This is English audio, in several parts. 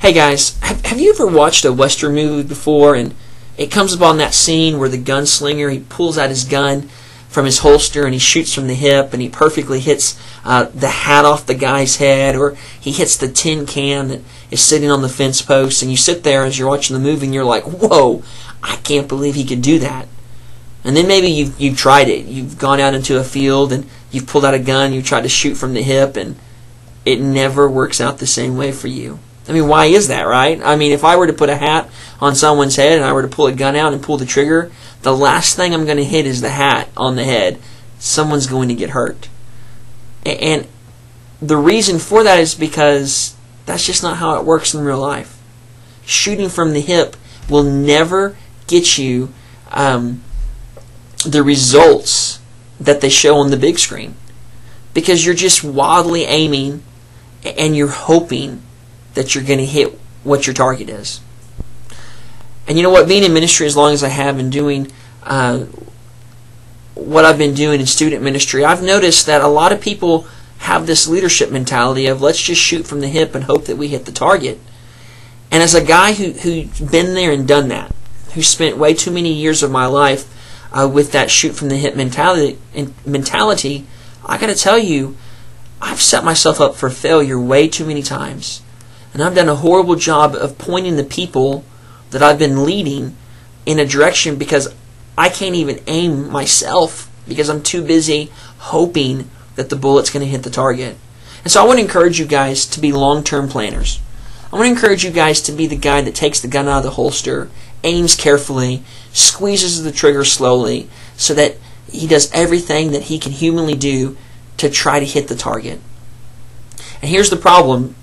Hey guys, have you ever watched a Western movie before and it comes upon that scene where the gunslinger, he pulls out his gun from his holster and he shoots from the hip and he perfectly hits the hat off the guy's head, or he hits the tin can that is sitting on the fence post, and you sit there as you're watching the movie and you're like, whoa, I can't believe he could do that. And then maybe you've tried it. You've gone out into a field and you've pulled out a gun, you tried to shoot from the hip, and it never works out the same way for you. I mean, why is that, right? I mean, if I were to put a hat on someone's head and I were to pull a gun out and pull the trigger, the last thing I'm going to hit is the hat on the head. Someone's going to get hurt. And the reason for that is because that's just not how it works in real life. Shooting from the hip will never get you the results that they show on the big screen, because you're just wildly aiming and you're hoping that you're going to hit what your target is. And you know what? Being in ministry as long as I have and doing what I've been doing in student ministry, I've noticed that a lot of people have this leadership mentality of let's just shoot from the hip and hope that we hit the target. And as a guy who's been there and done that, who spent way too many years of my life with that shoot from the hip mentality, I got to tell you, I've set myself up for failure way too many times. And I've done a horrible job of pointing the people that I've been leading in a direction because I can't even aim myself because I'm too busy hoping that the bullet's going to hit the target. And so I want to encourage you guys to be long-term planners. I want to encourage you guys to be the guy that takes the gun out of the holster, aims carefully, squeezes the trigger slowly so that he does everything that he can humanly do to try to hit the target. And here's the problem,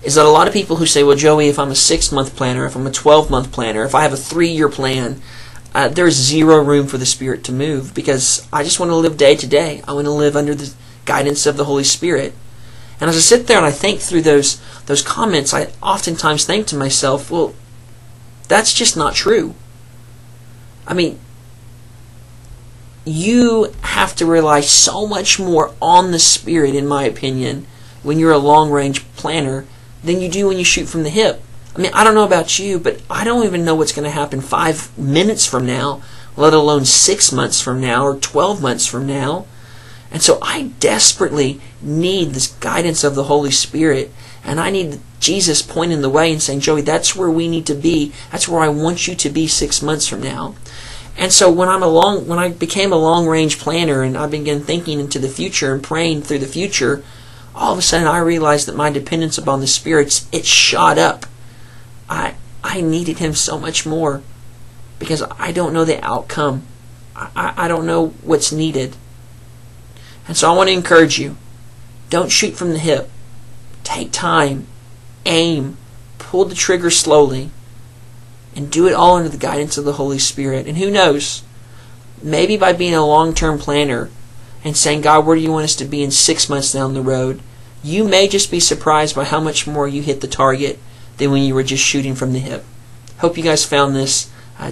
is that a lot of people who say, well, Joey, if I'm a 6-month planner, if I'm a 12-month planner, if I have a 3-year plan, there's zero room for the Spirit to move because I just want to live day to day. I want to live under the guidance of the Holy Spirit. And as I sit there and I think through those comments, I oftentimes think to myself, well, that's just not true. I mean, you have to rely so much more on the Spirit, in my opinion, when you're a long-range planner than you do when you shoot from the hip. I mean, I don't know about you, but I don't even know what's going to happen 5 minutes from now, let alone 6 months from now or 12 months from now. And so I desperately need this guidance of the Holy Spirit, and I need Jesus pointing the way and saying, Joey, that's where we need to be. That's where I want you to be 6 months from now. And so when I became a long-range planner and I began thinking into the future and praying through the future, all of a sudden I realized that my dependence upon the Spirit, it shot up. I needed Him so much more because I don't know the outcome. I don't know what's needed. And so I want to encourage you, don't shoot from the hip. Take time, aim, pull the trigger slowly, and do it all under the guidance of the Holy Spirit. And who knows, maybe by being a long-term planner and saying, God, where do you want us to be in 6 months down the road, you may just be surprised by how much more you hit the target than when you were just shooting from the hip. Hope you guys found this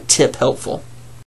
tip helpful.